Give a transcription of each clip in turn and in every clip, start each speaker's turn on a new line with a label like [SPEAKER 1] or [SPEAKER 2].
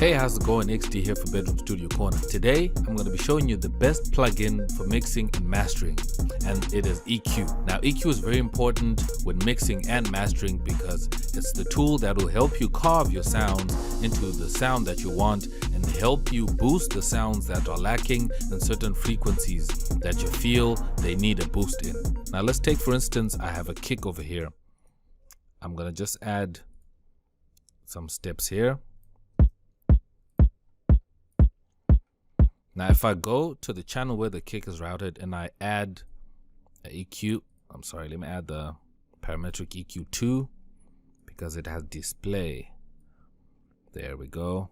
[SPEAKER 1] Hey, how's it going? XD here for Bedroom Studio Corner. Today, I'm going to be showing you the best plugin for mixing and mastering, and it is EQ. Now, EQ is very important when mixing and mastering because it's the tool that will help you carve your sound into the sound that you want and help you boost the sounds that are lacking in certain frequencies that you feel they need a boost in. Now, let's take, for instance, I have a kick over here. I'm going to just add some steps here. Now, if I go to the channel where the kick is routed and I add a EQ, let me add the parametric EQ 2 because it has display. There we go.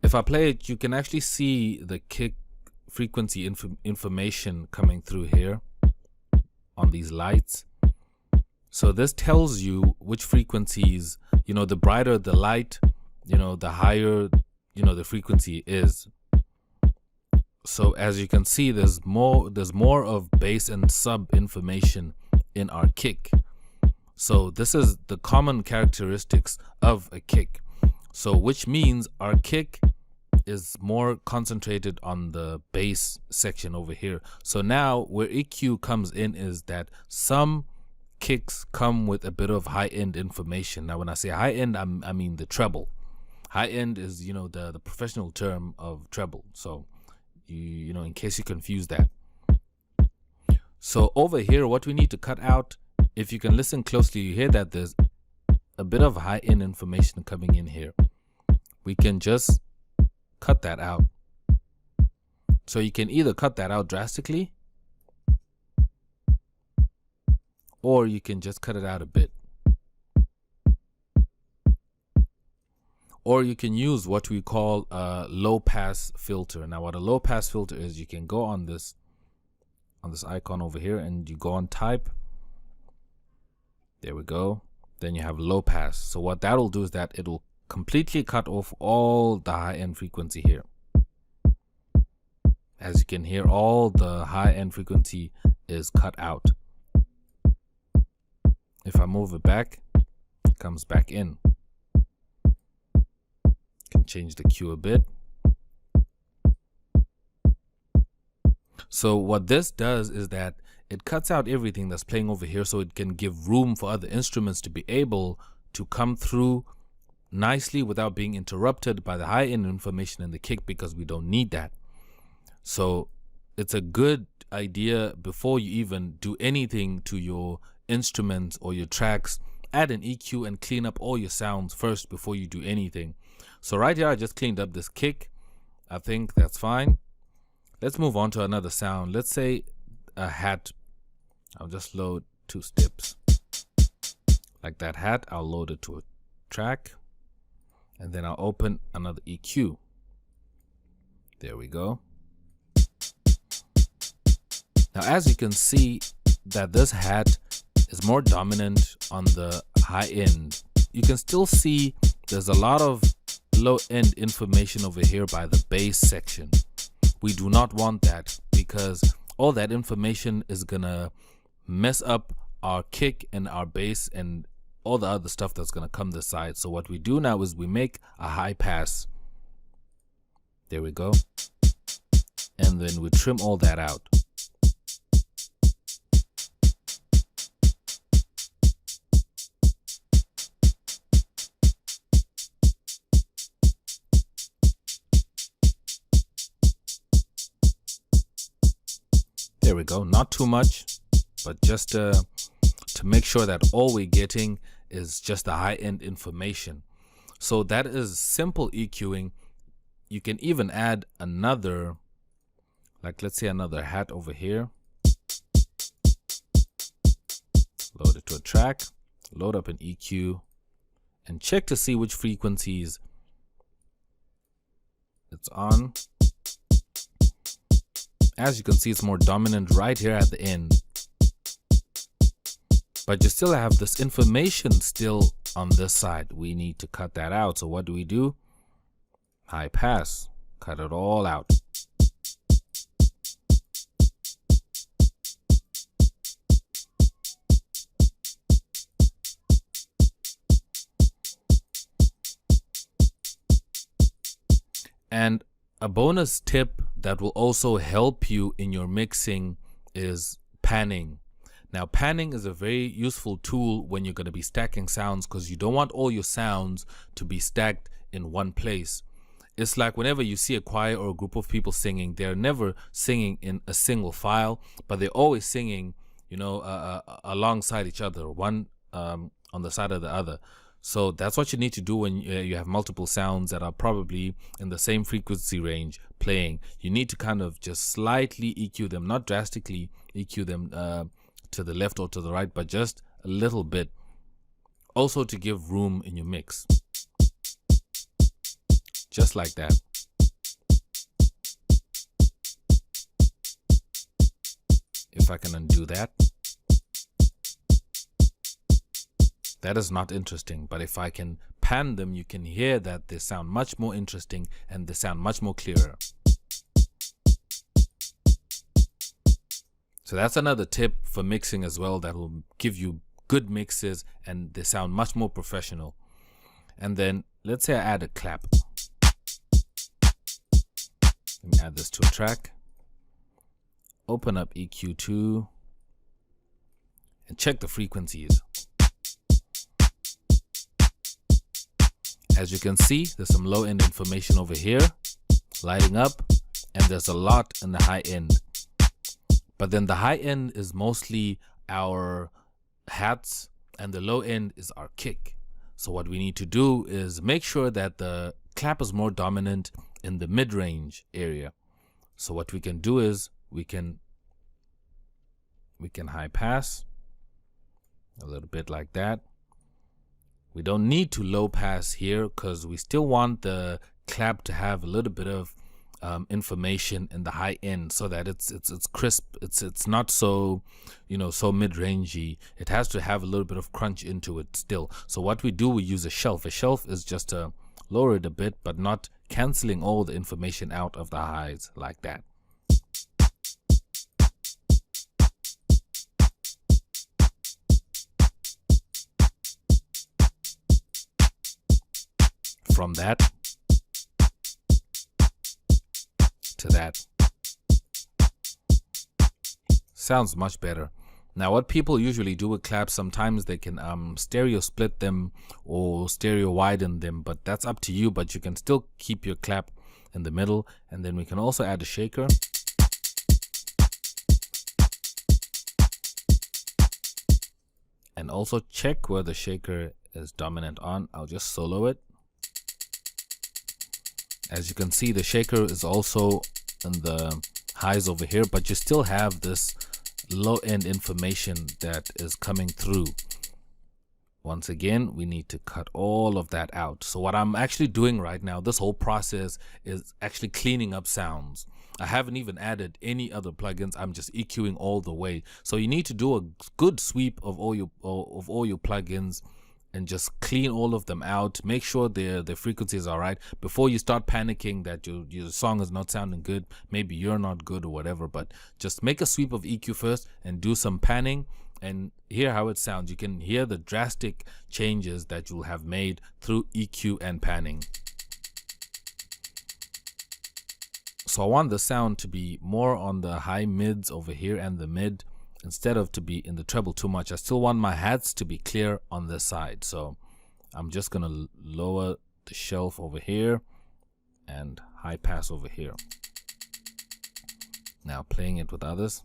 [SPEAKER 1] If I play it, you can actually see the kick frequency information coming through here on these lights. So this tells you which frequencies, the brighter the light, the higher the frequency is. So as you can see, there's more of bass and sub information in our kick. So this is the common characteristics of a kick. So which means our kick is more concentrated on the bass section over here. So now where EQ comes in is that some kicks come with a bit of high-end information. Now when I say high-end, I mean the treble. High end is, the professional term of treble. So, in case you confuse that. So over here, what we need to cut out, if you can listen closely, you hear that there's a bit of high end information coming in here. We can just cut that out. So you can either cut that out drastically, or you can just cut it out a bit. Or you can use what we call a low pass filter. Now what a low pass filter is, you can go on this icon over here and you go on type. There we go. Then you have low pass. So what that will do is that it will completely cut off all the high end frequency here. As you can hear, all the high end frequency is cut out. If I move it back, it comes back in. Change the Q a bit. So what this does is that it cuts out everything that's playing over here so it can give room for other instruments to be able to come through nicely without being interrupted by the high-end information in the kick, because we don't need that. So it's a good idea before you even do anything to your instruments or your tracks, add an EQ and clean up all your sounds first before you do anything. So right here, I just cleaned up this kick. I think that's fine. Let's move on to another sound. Let's say a hat. I'll just load 2 steps. Like that hat, I'll load it to a track. And then I'll open another EQ. There we go. Now, as you can see that this hat is more dominant on the high end. You can still see there's a lot of low-end information over here by the bass section. We do not want that because all that information is gonna mess up our kick and our bass and all the other stuff that's gonna come this side. So what we do now is we make a high pass. There we go. And then we trim all that out. There we go. Not too much, but just to make sure that all we're getting is just the high-end information. So that is simple EQing. You can even add another, like let's say another hat over here. Load it to a track, load up an EQ, and check to see which frequencies it's on. As you can see, it's more dominant right here at the end. But you still have this information still on this side. We need to cut that out. So what do? High pass. Cut it all out. And a bonus tip that will also help you in your mixing is panning. Now, panning is a very useful tool when you're going to be stacking sounds, because you don't want all your sounds to be stacked in one place. It's like whenever you see a choir or a group of people singing, they're never singing in a single file, but they're always singing, alongside each other, one on the side of the other. So that's what you need to do when you have multiple sounds that are probably in the same frequency range playing. You need to kind of just slightly EQ them, not drastically EQ them to the left or to the right, but just a little bit, also to give room in your mix, just like that. If I can undo that, that is not interesting, but if I can pan them, you can hear that they sound much more interesting and they sound much more clearer. So that's another tip for mixing as well that will give you good mixes and they sound much more professional. And then let's say I add a clap. Let me add this to a track. Open up EQ2 and check the frequencies. As you can see, there's some low end information over here lighting up, and there's a lot in the high end. But then the high end is mostly our hats and the low end is our kick. So what we need to do is make sure that the clap is more dominant in the mid-range area. So what we can do is we can high pass a little bit like that. We don't need to low pass here because we still want the clap to have a little bit of information in the high end, so that it's crisp. It's not so so mid-rangey. It has to have a little bit of crunch into it still. So what we do, we use a shelf. A shelf is just to lower it a bit, but not canceling all the information out of the highs like that. From that to that. Sounds much better. Now what people usually do with claps, sometimes they can stereo split them or stereo widen them, but that's up to you. But you can still keep your clap in the middle, and then we can also add a shaker. And also check where the shaker is dominant on. I'll just solo it. As you can see, the shaker is also in the highs over here, but you still have this low end information that is coming through. Once again, we need to cut all of that out. So what I'm actually doing right now, this whole process is actually cleaning up sounds. I haven't even added any other plugins. I'm just EQing all the way. So you need to do a good sweep of all your plugins and just clean all of them out. Make sure the frequencies are right before you start panicking that your song is not sounding good. Maybe you're not good or whatever, but just make a sweep of EQ first and do some panning and hear how it sounds. You can hear the drastic changes that you'll have made through EQ and panning. So I want the sound to be more on the high mids over here and the mid, instead of to be in the treble too much. I still want my hats to be clear on this side. So I'm just going to lower the shelf over here and high pass over here. Now playing it with others.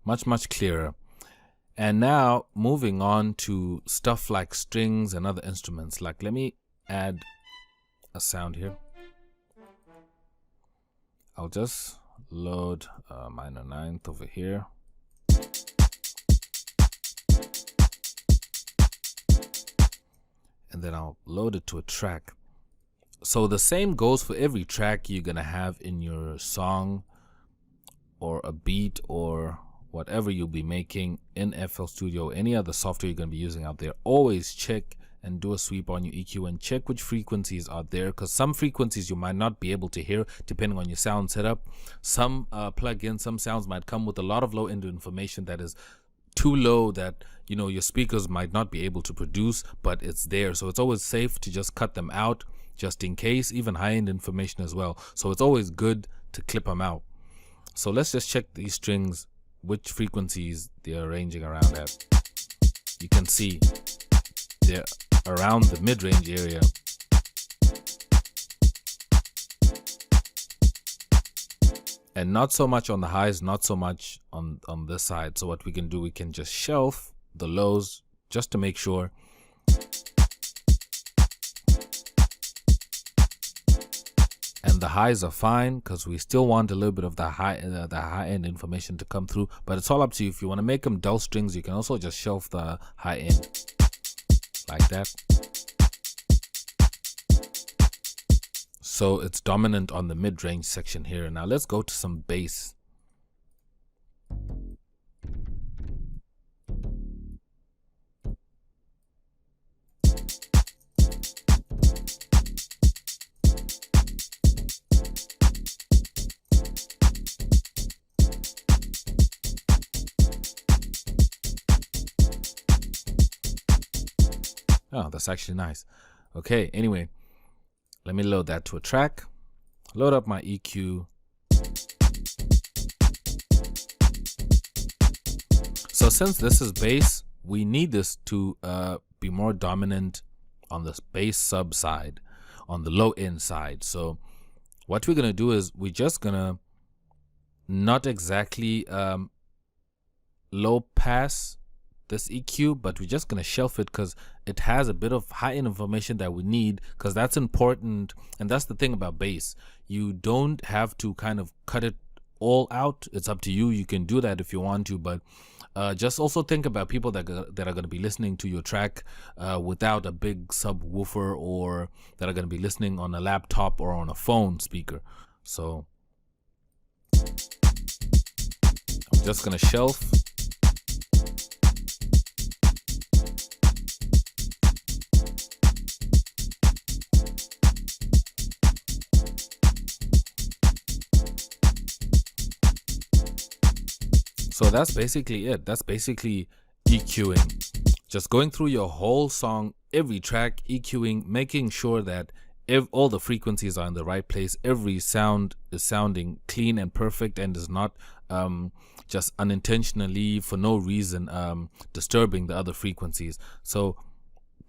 [SPEAKER 1] Much clearer. And now moving on to stuff like strings and other instruments. Like, let me add a sound here. I'll just load a minor ninth over here. And then I'll load it to a track. So the same goes for every track you're gonna have in your song or a beat or whatever you'll be making in FL Studio, any other software you're going to be using out there. Always check and do a sweep on your EQ and check which frequencies are there, because some frequencies you might not be able to hear depending on your sound setup. Some plugins, some sounds might come with a lot of low end information that is too low that your speakers might not be able to produce, but it's there. So it's always safe to just cut them out just in case, even high-end information as well. So it's always good to clip them out. So let's just check these strings, which frequencies they're arranging around at. You can see they're around the mid-range area. And not so much on the highs, not so much on this side. So what we can do, we can just shelf the lows just to make sure. And the highs are fine because we still want a little bit of the high-end information to come through. But it's all up to you. If you want to make them dull strings, you can also just shelf the high end like that. So it's dominant on the mid-range section here. Now let's go to some bass. Oh, that's actually nice. Okay, anyway. Let me load that to a track, load up my EQ. So since this is bass, we need this to be more dominant on the bass sub side, on the low end side. So what we're going to do is we're just going to not exactly low pass this EQ, but we're just going to shelf it because it has a bit of high-end information that we need, because that's important. And that's the thing about bass. You don't have to kind of cut it all out. It's up to you. You can do that if you want to, but just also think about people that are going to be listening to your track without a big subwoofer, or that are going to be listening on a laptop or on a phone speaker. So I'm just going to shelf. So that's basically it. That's basically EQing. Just going through your whole song, every track, EQing, making sure that all the frequencies are in the right place. Every sound is sounding clean and perfect and is not just unintentionally, for no reason, disturbing the other frequencies. So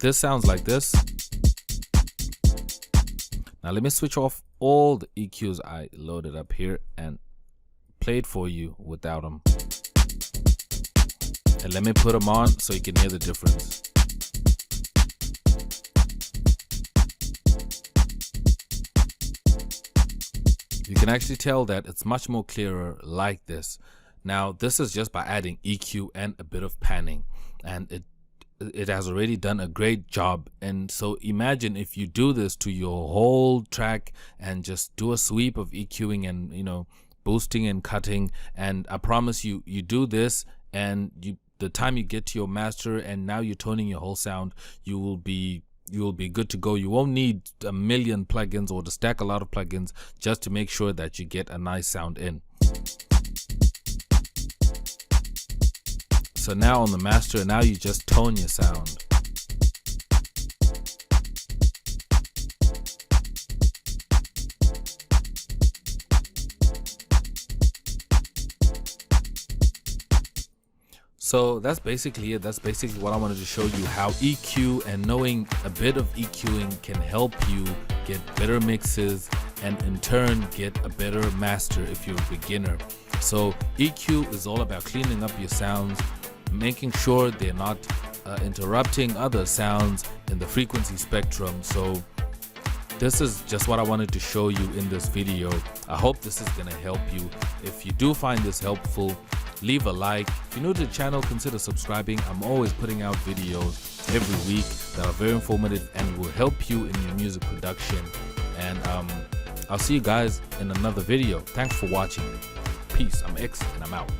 [SPEAKER 1] this sounds like this. Now let me switch off all the EQs I loaded up here and play it for you without them. And let me put them on so you can hear the difference. You can actually tell that it's much more clearer like this. Now, this is just by adding EQ and a bit of panning, and it has already done a great job. And so imagine if you do this to your whole track and just do a sweep of EQing and boosting and cutting, and I promise you, you do this and the time you get to your master and now you're toning your whole sound, you will be good to go. You won't need a million plugins or to stack a lot of plugins just to make sure that you get a nice sound in. So now on the master, now you just tone your sound. So that's basically it. That's basically what I wanted to show you, how EQ and knowing a bit of EQing can help you get better mixes and in turn get a better master if you're a beginner. So EQ is all about cleaning up your sounds, making sure they're not interrupting other sounds in the frequency spectrum. So this is just what I wanted to show you in this video. I hope this is going to help you. If you do find this helpful, leave a like. If you're new to the channel, consider subscribing. I'm always putting out videos every week that are very informative and will help you in your music production. And I'll see you guys in another video. Thanks for watching. Peace. I'm X and I'm out.